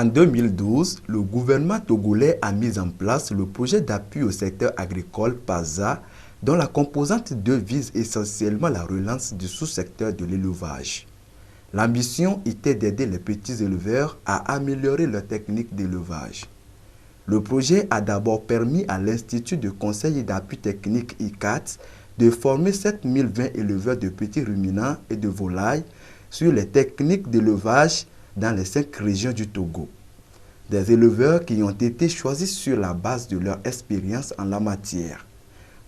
En 2012, le gouvernement togolais a mis en place le projet d'appui au secteur agricole PASA, dont la composante 2 vise essentiellement la relance du sous-secteur de l'élevage. L'ambition était d'aider les petits éleveurs à améliorer leur technique d'élevage. Le projet a d'abord permis à l'Institut de conseil et d'appui technique ICAT de former 7020 éleveurs de petits ruminants et de volailles sur les techniques d'élevage dans les 5 régions du Togo. Des éleveurs qui ont été choisis sur la base de leur expérience en la matière.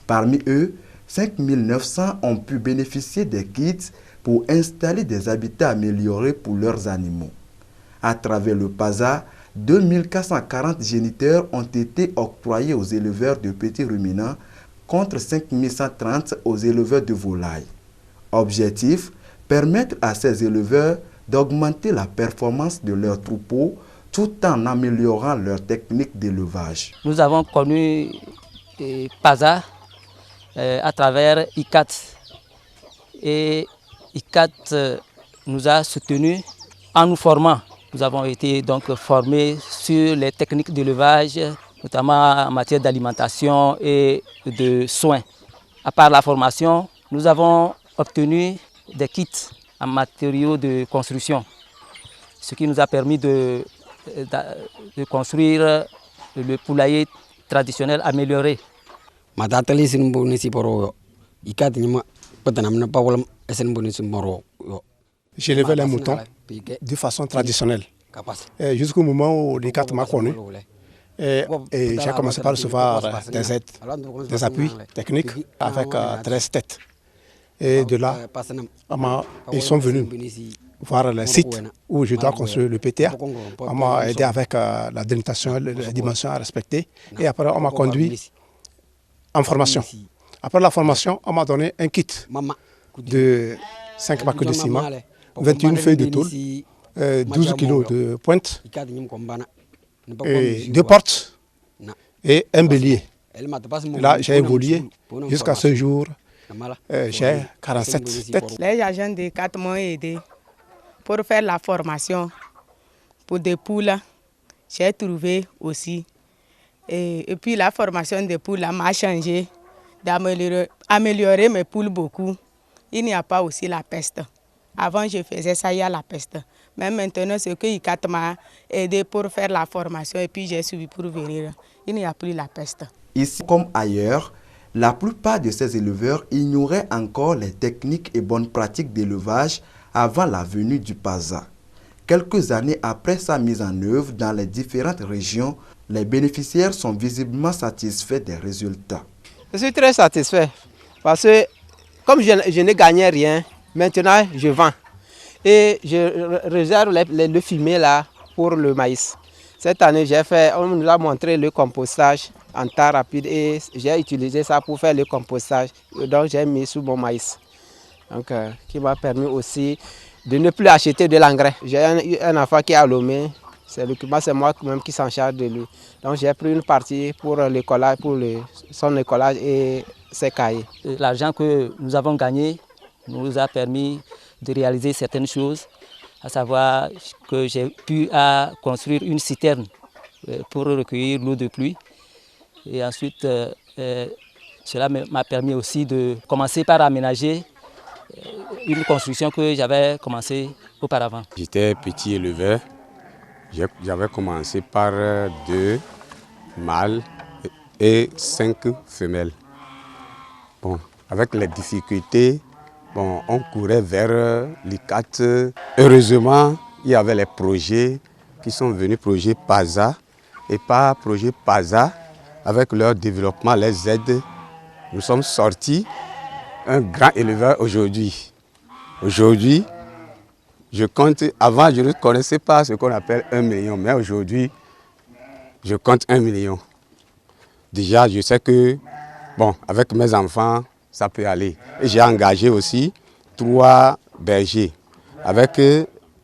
Parmi eux, 5900 ont pu bénéficier des kits pour installer des habitats améliorés pour leurs animaux. À travers le PASA, 2440 géniteurs ont été octroyés aux éleveurs de petits ruminants contre 5130 aux éleveurs de volailles. Objectif, permettre à ces éleveurs d'augmenter la performance de leurs troupeaux tout en améliorant leur technique d'élevage. Nous avons connu PASA à travers ICAT. Et ICAT nous a soutenus en nous formant. Nous avons été donc formés sur les techniques d'élevage, notamment en matière d'alimentation et de soins. À part la formation, nous avons obtenu des kits en matériaux de construction, ce qui nous a permis de construire le poulailler traditionnel amélioré. J'élevais les moutons de façon traditionnelle jusqu'au moment où l'ICAT m'a connu. Et j'ai commencé par recevoir des aides, des appuis techniques avec 13 têtes. Et de là, ils sont venus voir le site où je dois construire le PTA. On m'a aidé avec la délimitation, les dimensions à respecter. Et après, on m'a conduit en formation. Après la formation, on m'a donné un kit de 5 bacs de ciment, 21 feuilles de tôle, 12 kilos de pointe, et 2 portes et un bélier. Là, j'ai évolué jusqu'à ce jour. J'ai 47 têtes. Les agents de 4 m'ont aidé pour faire la formation pour des poules. J'ai trouvé aussi. Et puis la formation des poules m'a changé, d'améliorer mes poules beaucoup. Il n'y a pas aussi la peste. Avant, je faisais ça, il y a la peste. Mais maintenant, c'est que ICAT m'a aidé pour faire la formation et puis j'ai suivi pour venir. Il n'y a plus la peste. Ici comme ailleurs, la plupart de ces éleveurs ignoraient encore les techniques et bonnes pratiques d'élevage avant la venue du PASA. Quelques années après sa mise en œuvre dans les différentes régions, les bénéficiaires sont visiblement satisfaits des résultats. Je suis très satisfait parce que comme je n'ai gagné rien, maintenant je vends. Et je réserve le fumier là pour le maïs. Cette année, on nous a montré le compostage en temps rapide et j'ai utilisé ça pour faire le compostage. Donc j'ai mis sous mon maïs. Donc, qui m'a permis aussi de ne plus acheter de l'engrais. J'ai un enfant qui est à Lomé, c'est moi-même qui s'en charge de lui. Donc j'ai pris une partie pour l'écolage, son écolage et ses cahiers. L'argent que nous avons gagné nous a permis de réaliser certaines choses, à savoir que j'ai pu construire une citerne pour recueillir l'eau de pluie. Et ensuite, cela m'a permis aussi de commencer par aménager une construction que j'avais commencé auparavant. J'étais petit éleveur. J'avais commencé par 2 mâles et 5 femelles. Bon, avec les difficultés, on courait vers l'ICAT. Heureusement, il y avait les projets qui sont venus, projet PASA. Et par projet PASA, avec leur développement, les aides, nous sommes sortis un grand éleveur aujourd'hui. Aujourd'hui, je compte, avant je ne connaissais pas ce qu'on appelle 1 million, mais aujourd'hui, je compte 1 million. Déjà, je sais que, avec mes enfants, ça peut aller. Et j'ai engagé aussi 3 bergers.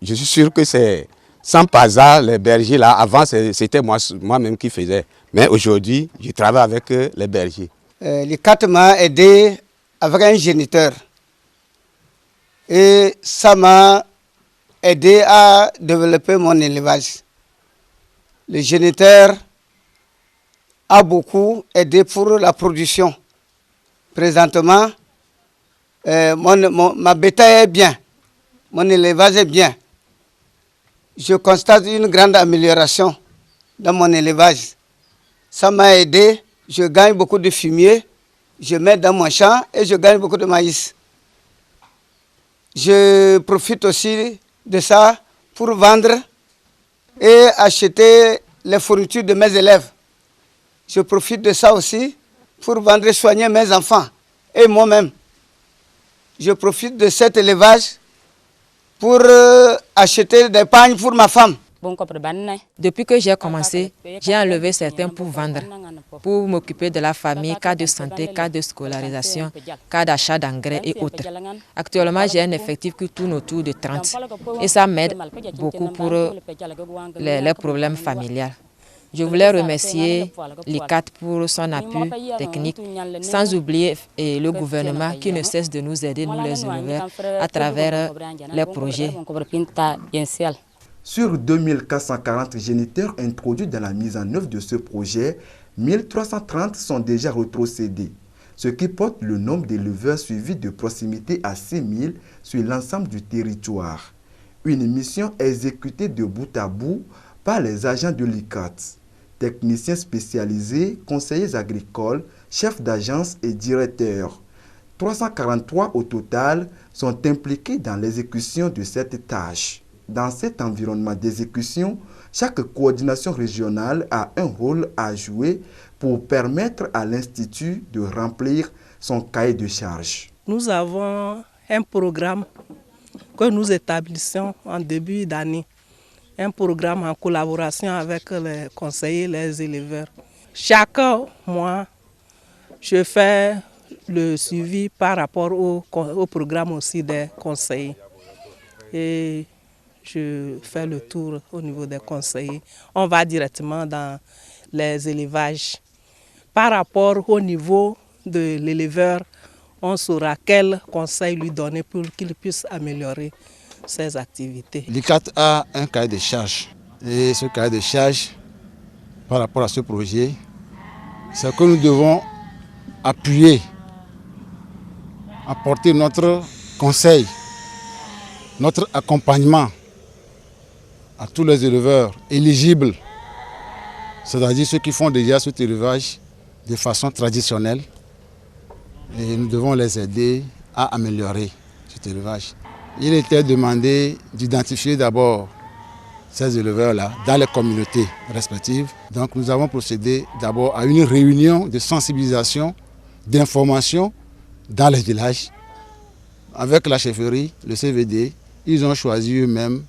Je suis sûr que c'est sans PASA, les bergers là, avant c'était moi-même qui faisais. Mais aujourd'hui, je travaille avec les bergers. L'ICAT m'a aidé avec un géniteur. Et ça m'a aidé à développer mon élevage. le géniteur a beaucoup aidé pour la production. Présentement, ma bétail est bien, mon élevage est bien. Je constate une grande amélioration dans mon élevage. Ça m'a aidé, je gagne beaucoup de fumier, je mets dans mon champ et je gagne beaucoup de maïs. Je profite aussi de ça pour vendre et acheter les fournitures de mes élèves. Je profite de ça aussi pour vendre et soigner mes enfants et moi-même. Je profite de cet élevage pour acheter des pagnes pour ma femme. Depuis que j'ai commencé, j'ai enlevé certains pour vendre, pour m'occuper de la famille, cas de santé, cas de scolarisation, cas d'achat d'engrais et autres. Actuellement, j'ai un effectif qui tourne autour de 30 et ça m'aide beaucoup pour les problèmes familiaux. Je voulais remercier l'ICAT pour son appui technique, sans oublier le gouvernement qui ne cesse de nous aider, nous les éleveurs, à travers les projets. Sur 2440 géniteurs introduits dans la mise en œuvre de ce projet, 1330 sont déjà rétrocédés, ce qui porte le nombre d'éleveurs suivis de proximité à 6000 sur l'ensemble du territoire. Une mission exécutée de bout à bout par les agents de l'ICAT, techniciens spécialisés, conseillers agricoles, chefs d'agence et directeurs. 343 au total sont impliqués dans l'exécution de cette tâche. Dans cet environnement d'exécution, chaque coordination régionale a un rôle à jouer pour permettre à l'Institut de remplir son cahier de charges. Nous avons un programme que nous établissons en début d'année. Un programme en collaboration avec les conseillers, les éleveurs. Chaque mois, je fais le suivi par rapport au programme aussi des conseillers. Et je fais le tour au niveau des conseillers. On va directement dans les élevages. Par rapport au niveau de l'éleveur, on saura quel conseil lui donner pour qu'il puisse améliorer ses activités. L'ICAT a un cahier de charges. Et ce cahier de charges, par rapport à ce projet, c'est que nous devons appuyer, apporter notre conseil, notre accompagnement à tous les éleveurs éligibles, c'est-à-dire ceux qui font déjà cet élevage de façon traditionnelle. Et nous devons les aider à améliorer cet élevage. Il était demandé d'identifier d'abord ces éleveurs-là dans les communautés respectives. Donc nous avons procédé d'abord à une réunion de sensibilisation, d'information dans les villages. Avec la chefferie, le CVD, ils ont choisi eux-mêmes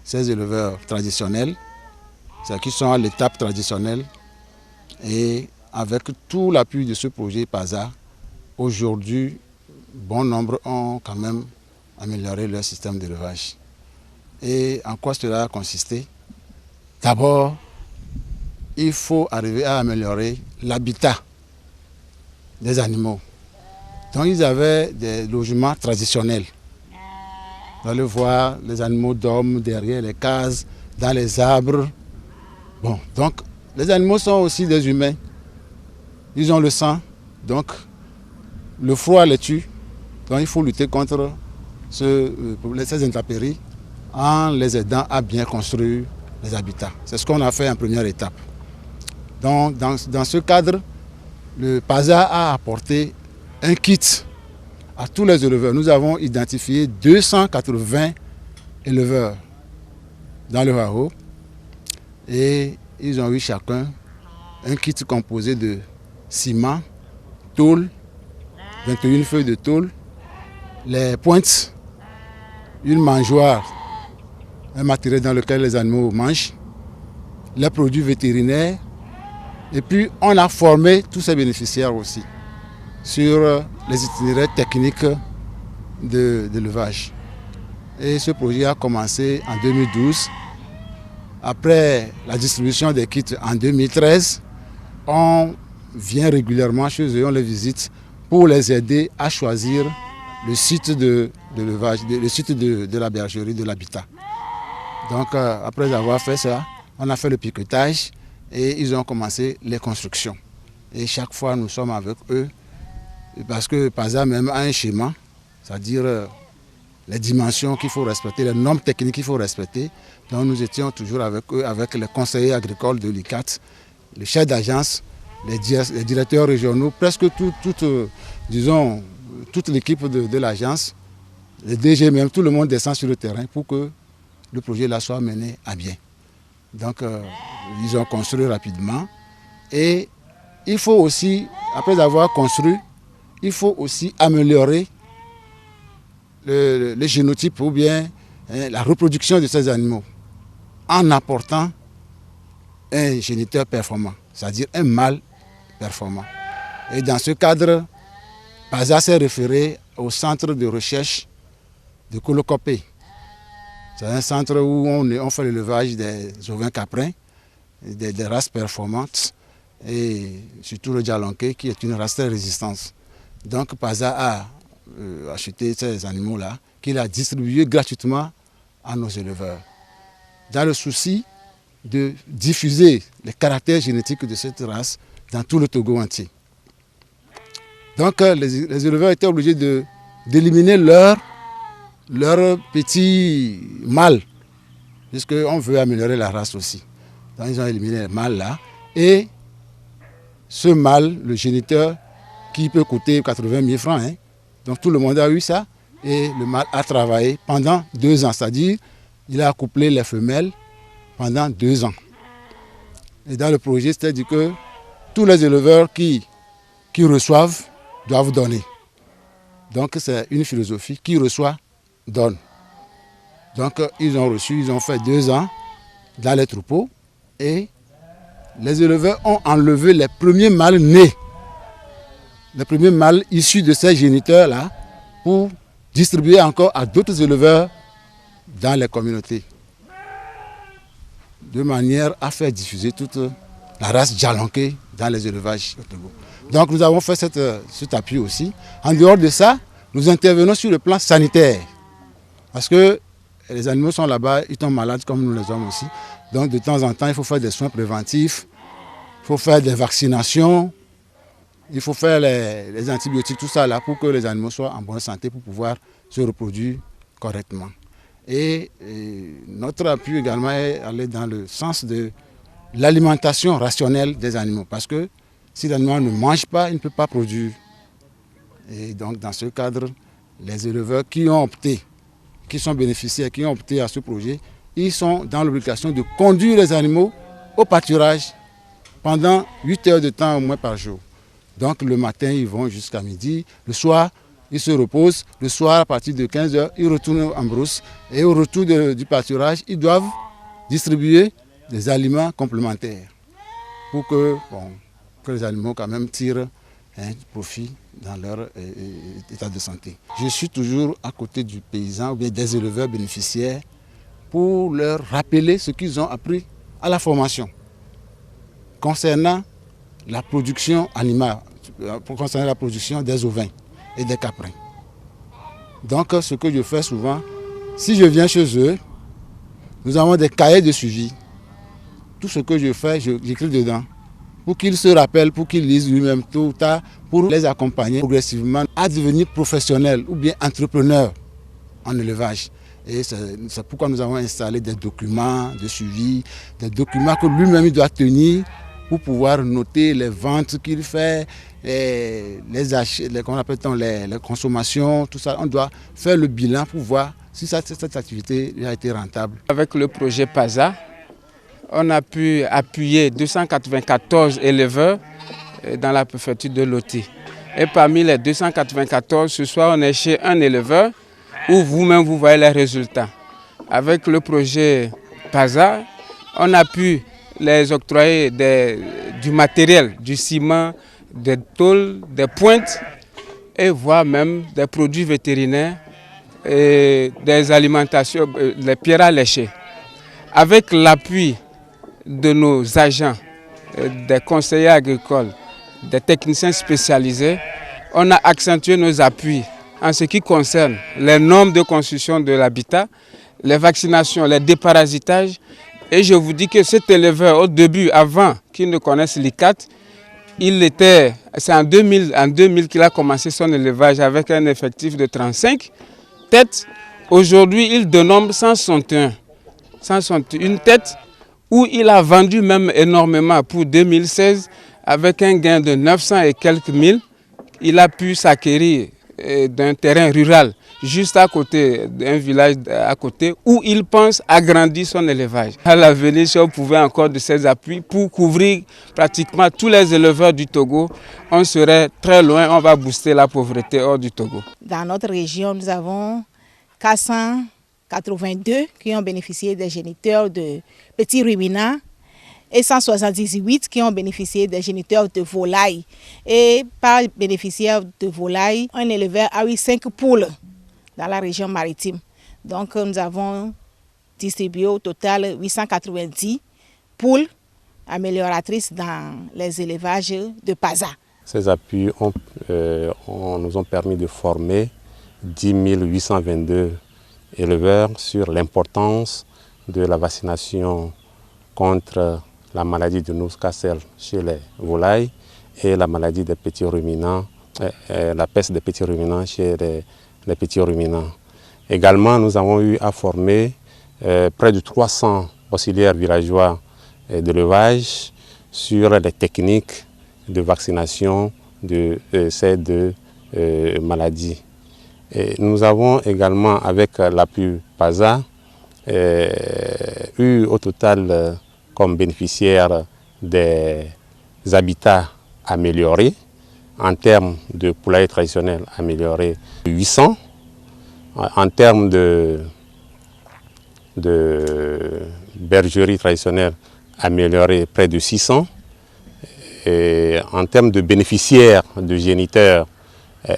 ces éleveurs traditionnels, ceux qui sont à l'étape traditionnelle. Et avec tout l'appui de ce projet PASA, aujourd'hui, bon nombre ont quand même amélioré leur système d'élevage. Et en quoi cela a consisté? D'abord, il faut arriver à améliorer l'habitat des animaux. Donc ils avaient des logements traditionnels. Vous allez voir, les animaux dorment derrière les cases, dans les arbres. Bon, donc les animaux sont aussi des humains. Ils ont le sang, donc le froid les tue. Donc il faut lutter contre ces intempéries en les aidant à bien construire les habitats. C'est ce qu'on a fait en première étape. Donc dans ce cadre, le PASA a apporté un kit à tous les éleveurs. Nous avons identifié 280 éleveurs dans le Haro et ils ont eu chacun un kit composé de ciment, tôle, 21 feuilles de tôle, les pointes, une mangeoire, un matériel dans lequel les animaux mangent, les produits vétérinaires. Et puis on a formé tous ces bénéficiaires aussi sur les itinéraires techniques de l'élevage. Et ce projet a commencé en 2012. Après la distribution des kits en 2013, on vient régulièrement chez eux, on les visite pour les aider à choisir le site de l'élevage, le site de la bergerie, de l'habitat. Donc après avoir fait ça, on a fait le piquetage et ils ont commencé les constructions. Et chaque fois, nous sommes avec eux parce que PASA même a un schéma, c'est-à-dire les dimensions qu'il faut respecter, les normes techniques qu'il faut respecter. Donc nous étions toujours avec eux, avec les conseillers agricoles de l'ICAT, les chefs d'agence, les directeurs régionaux, presque toute l'équipe de l'agence, les DG même, tout le monde descend sur le terrain pour que le projet là soit mené à bien. Donc ils ont construit rapidement et il faut aussi, après avoir construit, il faut aussi améliorer le génotype ou bien la reproduction de ces animaux en apportant un géniteur performant, c'est-à-dire un mâle performant. Et dans ce cadre, PASA s'est référé au centre de recherche de Kolokopé. C'est un centre où on fait l'élevage des ovins caprins, des races performantes, et surtout le Djalonké qui est une race très résistante. Donc PASA a acheté ces animaux-là, qu'il a distribués gratuitement à nos éleveurs, dans le souci de diffuser les caractères génétiques de cette race dans tout le Togo entier. Donc les éleveurs étaient obligés d'éliminer leurs petits mâles, puisqu'on veut améliorer la race aussi. Donc ils ont éliminé les mâles là, et ce mâle, le géniteur, qui peut coûter 80 000 francs, hein. Donc tout le monde a eu ça, et le mâle a travaillé pendant 2 ans, c'est-à-dire il a accouplé les femelles pendant 2 ans. Et dans le projet, c'est-à-dire que tous les éleveurs qui reçoivent doivent donner. Donc c'est une philosophie, qui reçoit, donne. Donc ils ont reçu, ils ont fait 2 ans dans les troupeaux, et les éleveurs ont enlevé les premiers mâles nés, les premiers mâles issus de ces géniteurs-là, pour distribuer encore à d'autres éleveurs dans les communautés, de manière à faire diffuser toute la race Djalonké dans les élevages au Togo. Donc nous avons fait cet appui aussi. En dehors de ça, nous intervenons sur le plan sanitaire, parce que les animaux sont là-bas, ils tombent malades comme nous les hommes aussi. Donc de temps en temps, il faut faire des soins préventifs, il faut faire des vaccinations, il faut faire les antibiotiques, tout ça là, pour que les animaux soient en bonne santé, pour pouvoir se reproduire correctement. Et notre appui également est allé dans le sens de l'alimentation rationnelle des animaux, parce que si l'animal ne mange pas, il ne peut pas produire. Et donc dans ce cadre, les éleveurs qui ont opté, qui sont bénéficiaires, qui ont opté à ce projet, ils sont dans l'obligation de conduire les animaux au pâturage pendant 8 heures de temps au moins par jour. Donc le matin, ils vont jusqu'à midi. Le soir, ils se reposent. Le soir, à partir de 15 heures, ils retournent en brousse. Et au retour du pâturage, ils doivent distribuer des aliments complémentaires pour que les animaux quand même tirent profit dans leur état de santé. Je suis toujours à côté du paysan ou bien des éleveurs bénéficiaires pour leur rappeler ce qu'ils ont appris à la formation concernant la production animale, concernant la production des ovins et des caprins. Donc ce que je fais souvent, si je viens chez eux, nous avons des cahiers de suivi. Tout ce que je fais, j'écris dedans, pour qu'ils se rappellent, pour qu'ils lisent lui-même tôt ou tard, pour les accompagner progressivement à devenir professionnels ou bien entrepreneurs en élevage. Et c'est pourquoi nous avons installé des documents de suivi, des documents que lui-même doit tenir pour pouvoir noter les ventes qu'il fait, les achats, les consommations, tout ça. On doit faire le bilan pour voir si cette activité a été rentable. Avec le projet PASA, on a pu appuyer 294 éleveurs dans la préfecture de Loti. Et parmi les 294, ce soir, on est chez un éleveur où vous-même vous voyez les résultats. Avec le projet PASA, on a pu les octroyer du matériel, du ciment, des tôles, des pointes et voire même des produits vétérinaires et des alimentations, les pierres à lécher. Avec l'appui de nos agents, des conseillers agricoles, des techniciens spécialisés, on a accentué nos appuis en ce qui concerne les normes de construction de l'habitat, les vaccinations, les déparasitages Et je vous dis que cet éleveur, au début, avant qu'il ne connaisse l'ICAT, c'est en 2000 qu'il a commencé son élevage avec un effectif de 35 têtes. Aujourd'hui, il dénombre 161 têtes où il a vendu même énormément pour 2016 avec un gain de 900 et quelques mille. Il a pu s'acquérir d'un terrain rural juste à côté, d'un village à côté, où il pense agrandir son élevage. À l'avenir, si on pouvait encore de ces appuis pour couvrir pratiquement tous les éleveurs du Togo, on serait très loin, on va booster la pauvreté hors du Togo. Dans notre région, nous avons 482 qui ont bénéficié des géniteurs de petits ruminants et 178 qui ont bénéficié des géniteurs de volailles. Et par bénéficiaire de volailles, un éleveur a eu 5 poules dans la région maritime. Donc nous avons distribué au total 890 poules amélioratrices dans les élevages de Paza. Ces appuis nous ont permis de former 10 822 éleveurs sur l'importance de la vaccination contre la maladie de Newcastle chez les volailles et la maladie des petits ruminants, la peste des petits ruminants chez les petits ruminants. Également, nous avons eu à former près de 300 auxiliaires villageois d'élevage sur les techniques de vaccination de ces deux maladies. Et nous avons également, avec l'appui PASA, eu au total comme bénéficiaires des habitats améliorés, en termes de poulailler traditionnel amélioré 800, en termes de bergerie traditionnelle améliorée près de 600, et en termes de bénéficiaires de géniteurs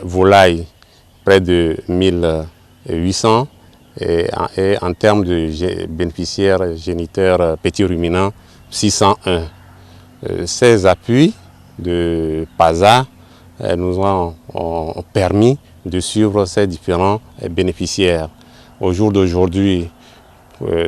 volailles près de 1800, et en termes de bénéficiaires géniteurs petits ruminants 601. Ces appuis de PASA nous ont permis de suivre ces différents bénéficiaires. Au jour d'aujourd'hui,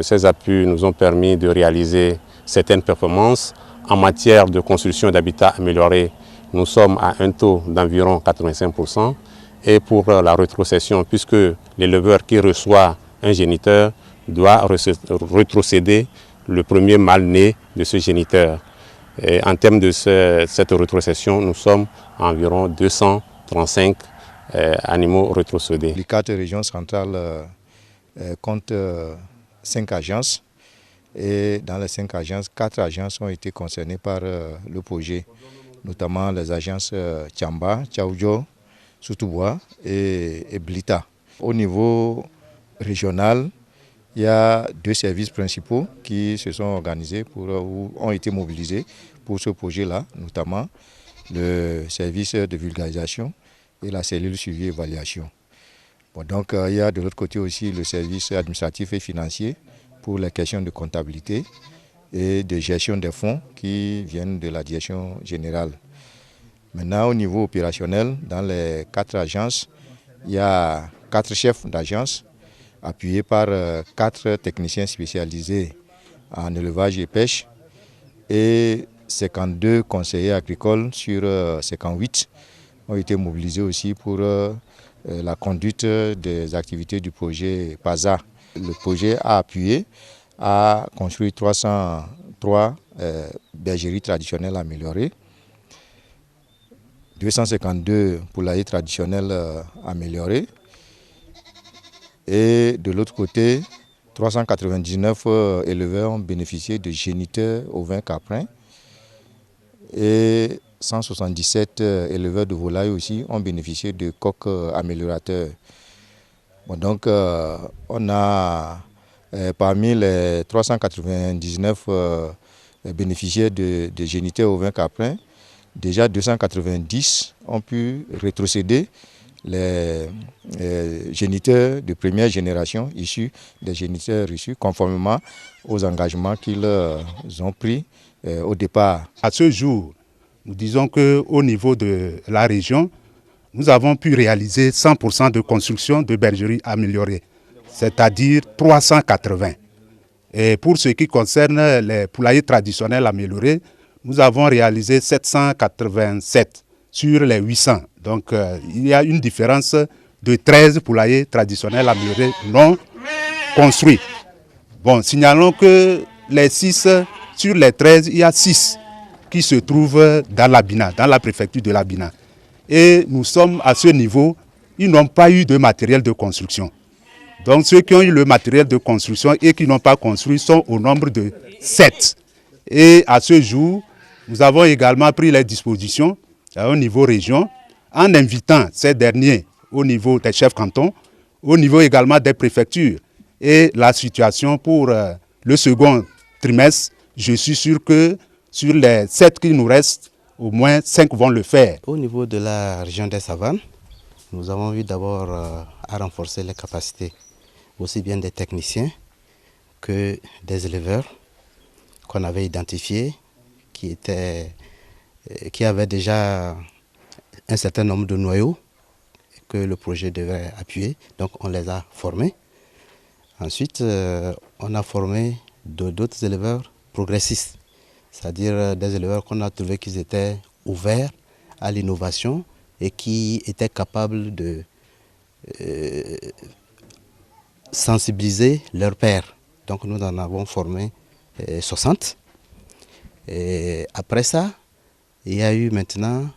ces appuis nous ont permis de réaliser certaines performances. En matière de construction d'habitats améliorés, nous sommes à un taux d'environ 85%. Et pour la rétrocession, puisque l'éleveur qui reçoit un géniteur doit rétrocéder le premier mâle-né de ce géniteur. Et en termes de cette rétrocession, nous sommes à environ 235 animaux rétrocédés. L'ICAT région centrale compte 5 agences. Et dans les 5 agences, 4 agences ont été concernées par le projet, notamment les agences Tchamba, Tchaoudjo, Soutoubois et Blita. Au niveau régional, il y a 2 services principaux qui se sont organisés ou ont été mobilisés pour ce projet-là, notamment le service de vulgarisation et la cellule suivi et évaluation. Bon, donc il y a de l'autre côté aussi le service administratif et financier pour les questions de comptabilité et de gestion des fonds qui viennent de la direction générale. Maintenant, au niveau opérationnel, dans les 4 agences, il y a 4 chefs d'agence appuyés par 4 techniciens spécialisés en élevage et pêche et 52 conseillers agricoles sur 58 ont été mobilisés aussi pour la conduite des activités du projet PASA. Le projet a construit 303 bergeries traditionnelles améliorées, 252 poulaillers traditionnels améliorés et de l'autre côté, 399 éleveurs ont bénéficié de géniteurs ovins caprins et 177 éleveurs de volailles aussi ont bénéficié de coqs améliorateurs. Bon, donc on a parmi les 399 bénéficiaires de géniteurs ovins caprins, déjà 290 ont pu rétrocéder les géniteurs de première génération issus des géniteurs reçus conformément aux engagements qu'ils ont pris au départ. À ce jour, nous disons qu'au niveau de la région, nous avons pu réaliser 100% de construction de bergeries améliorées, c'est-à-dire 380. Et pour ce qui concerne les poulaillers traditionnels améliorés, nous avons réalisé 787 sur les 800. Donc il y a une différence de 13 poulaillers traditionnels améliorés non construits. Bon, signalons que les 6 sur les 13, il y a 6 qui se trouvent dans l'Abina, dans la préfecture de l'Abina. Et nous sommes à ce niveau, ils n'ont pas eu de matériel de construction. Donc ceux qui ont eu le matériel de construction et qui n'ont pas construit sont au nombre de 7. Et à ce jour, nous avons également pris les dispositions au niveau région en invitant ces derniers au niveau des chefs cantons, au niveau également des préfectures. Et la situation pour le second trimestre, je suis sûr que sur les 7 qui nous restent, au moins 5 vont le faire. Au niveau de la région des Savanes, nous avons eu d'abord à renforcer les capacités, aussi bien des techniciens que des éleveurs qu'on avait identifiés, qui avaient déjà un certain nombre de noyaux que le projet devait appuyer. Donc on les a formés. Ensuite, on a formé d'autres éleveurs progressistes, c'est-à-dire des éleveurs qu'on a trouvé qu'ils étaient ouverts à l'innovation et qui étaient capables de sensibiliser leurs pairs. Donc nous en avons formé 60. Et après ça, il y a eu maintenant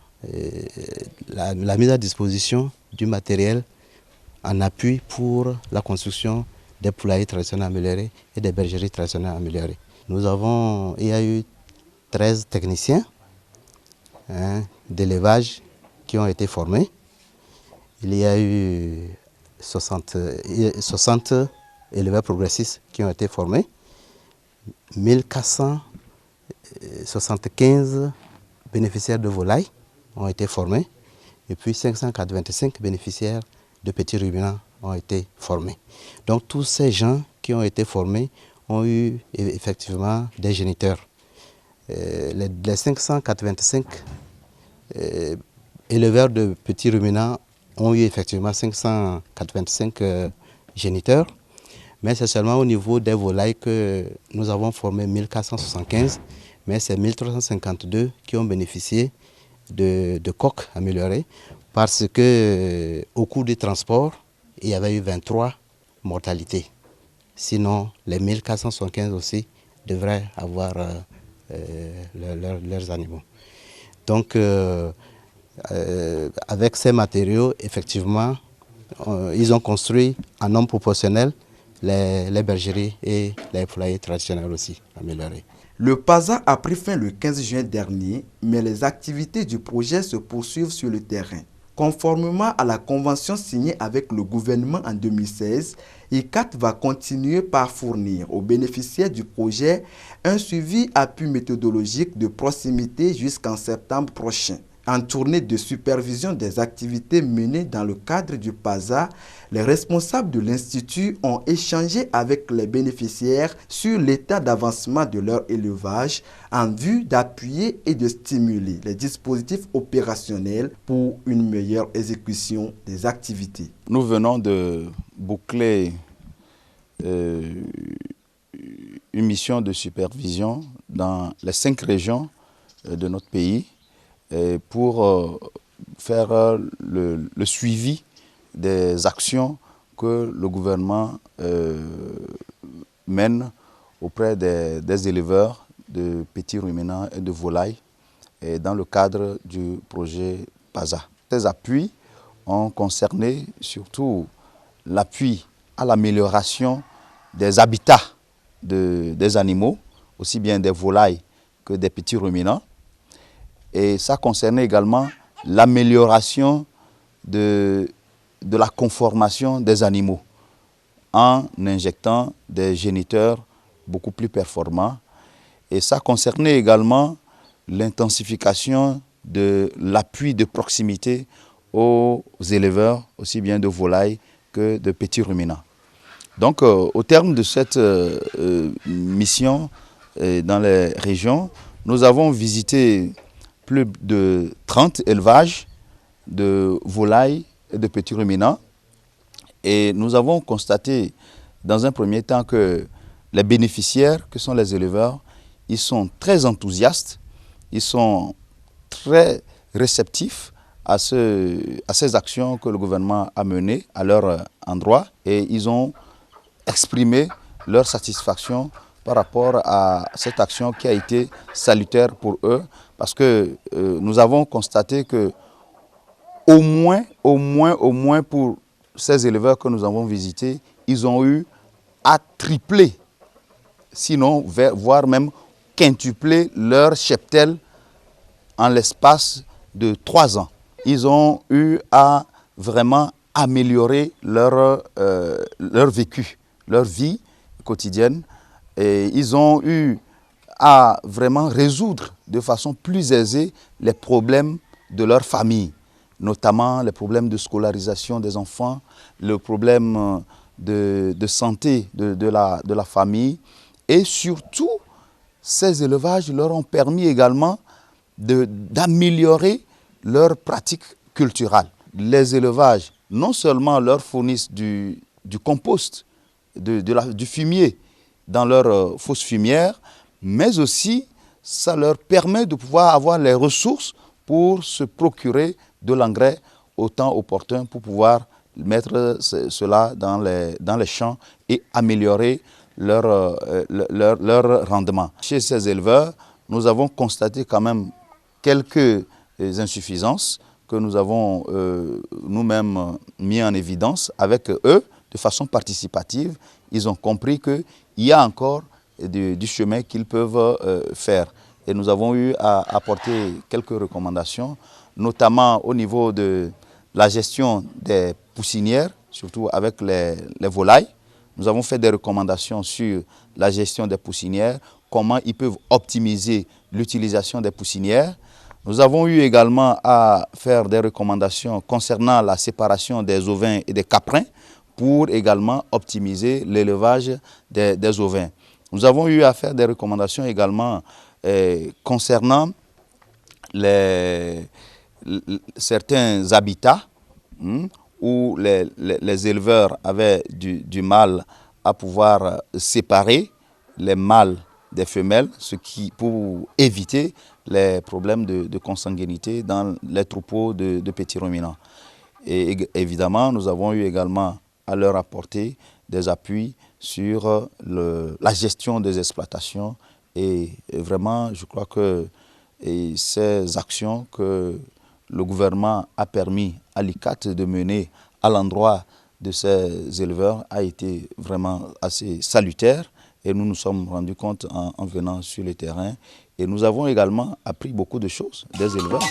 la mise à disposition du matériel en appui pour la construction des poulaillers traditionnels améliorés et des bergeries traditionnelles améliorées. Il y a eu 13 techniciens d'élevage qui ont été formés. Il y a eu 60 éleveurs progressistes qui ont été formés. 1475 bénéficiaires de volailles ont été formés. Et puis 525 bénéficiaires de petits ruminants ont été formés. Donc tous ces gens qui ont été formés ont eu effectivement des géniteurs. Les 585 éleveurs de petits ruminants ont eu effectivement 585 géniteurs, mais c'est seulement au niveau des volailles que nous avons formé 1475, mais c'est 1352 qui ont bénéficié de coques améliorées parce que au cours du transport, il y avait eu 23 mortalités. Sinon, les 1475 aussi devraient avoir leurs animaux. Donc, avec ces matériaux, effectivement, ils ont construit en nombre proportionnel les bergeries et les poulaillers traditionnels aussi améliorés. Le PASA a pris fin le 15 juin dernier, mais les activités du projet se poursuivent sur le terrain. Conformément à la convention signée avec le gouvernement en 2016, ICAT va continuer par fournir aux bénéficiaires du projet un suivi appui méthodologique de proximité jusqu'en septembre prochain. En tournée de supervision des activités menées dans le cadre du PASA, les responsables de l'Institut ont échangé avec les bénéficiaires sur l'état d'avancement de leur élevage en vue d'appuyer et de stimuler les dispositifs opérationnels pour une meilleure exécution des activités. Nous venons de boucler une mission de supervision dans les 5 régions de notre pays pour faire le suivi des actions que le gouvernement mène auprès des éleveurs de petits ruminants et de volailles dans le cadre du projet PASA. Ces appuis ont concerné surtout l'appui à l'amélioration des habitats des animaux, aussi bien des volailles que des petits ruminants. Et ça concernait également l'amélioration de la conformation des animaux en injectant des géniteurs beaucoup plus performants. Et ça concernait également l'intensification de l'appui de proximité aux éleveurs, aussi bien de volailles que de petits ruminants. Donc au terme de cette mission dans les régions, nous avons visité plus de 30 élevages de volailles et de petits ruminants. Et nous avons constaté dans un premier temps que les bénéficiaires, que sont les éleveurs, ils sont très enthousiastes, ils sont très réceptifs à ces actions que le gouvernement a menées à leur endroit et ils ont exprimé leur satisfaction par rapport à cette action qui a été salutaire pour eux parce que nous avons constaté que au moins pour ces éleveurs que nous avons visités, ils ont eu à tripler, sinon voire même quintupler leur cheptel en l'espace de 3 ans. Ils ont eu à vraiment améliorer leur vécu, leur vie quotidienne. Et ils ont eu à vraiment résoudre de façon plus aisée les problèmes de leur famille, notamment les problèmes de scolarisation des enfants, le problème de santé de la famille. Et surtout, ces élevages leur ont permis également d'améliorer leurs pratiques culturelles. Les élevages, non seulement leur fournissent du compost, du fumier dans leurs fosses fumières, mais aussi ça leur permet de pouvoir avoir les ressources pour se procurer de l'engrais au temps opportun pour pouvoir mettre cela dans les champs et améliorer leur rendement. Chez ces éleveurs, nous avons constaté quand même quelques insuffisances que nous avons nous-mêmes mis en évidence avec eux de façon participative. Ils ont compris qu'il y a encore du chemin qu'ils peuvent faire. Et nous avons eu à apporter quelques recommandations, notamment au niveau de la gestion des poussinières, surtout avec les volailles. Nous avons fait des recommandations sur la gestion des poussinières, comment ils peuvent optimiser l'utilisation des poussinières. Nous avons eu également à faire des recommandations concernant la séparation des ovins et des caprins pour également optimiser l'élevage des ovins. Nous avons eu à faire des recommandations également concernant certains habitats où les éleveurs avaient du mal à pouvoir séparer les mâles des femelles, pour éviter les problèmes de consanguinité dans les troupeaux de petits ruminants. Et évidemment, nous avons eu également à leur apporter des appuis sur la gestion des exploitations. Et vraiment, je crois que ces actions que le gouvernement a permis à l'ICAT de mener à l'endroit de ces éleveurs a été vraiment assez salutaire. Et nous nous sommes rendus compte en venant sur le terrain. Et nous avons également appris beaucoup de choses des éleveurs.